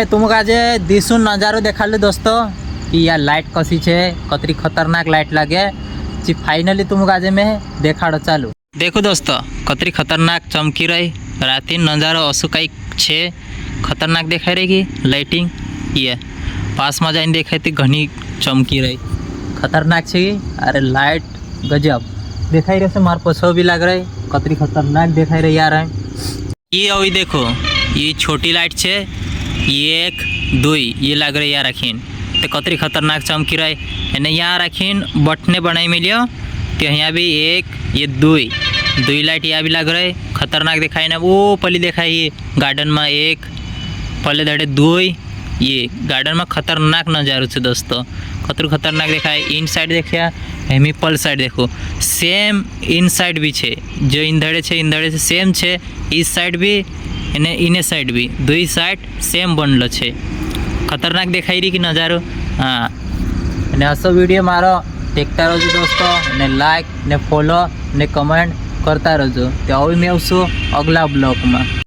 तुमको आज दिसून नजारो देखाडलो दोस्तों कि यार लाइट कशी छे, कतरी खतरनाक लाइट लागे जी। फाइनली तुमको आज मैं देखाड़ो चालू। देखो दोस्तों कतरी खतरनाक चमकी रही राती नजारो असु कई छे, खतरनाक देखाई रही की लाइटिंग। ये पास में जाइन देखाई थी घनी चमकी रही, खतरनाक छे। अरे लाइट गजब देखाई रहे से मार पछो भी लग रही, कतरी खतरनाक देखाई रही यार। ये अभी देखो ये छोटी लाइट छे, ये एक दुई ये लग रही यार रखीन तो कतरी खतरनाक चमकी रही। एने यहाँ रखीन बटने बनाई मिलियो तो यहाँ भी एक ये दुई लाइट यहाँ भी लग रही, खतरनाक दिखाई ना। वो पहले दिखाई गार्डन में एक पहले धड़े दुई, ये गार्डन में खतरनाक नजारो है दोस्तों, कतरू खतरनाक दिखाई। इन साइड देखिया हेमी पल साइड देखो सेम इन साइड भी छे, जो इंधड़े से सेम छे। इस साइड भी एने इने साइड भी दुई साइड सेम बनलो छे, खतरनाक देखाई रही कि नजारो। हाँ ने असो वीडियो मारो देखता रहो दोस्तों, ने लाइक ने फॉलो ने कमेंट करता रहो। तो अभी मैं आवशुं अगला ब्लॉग में।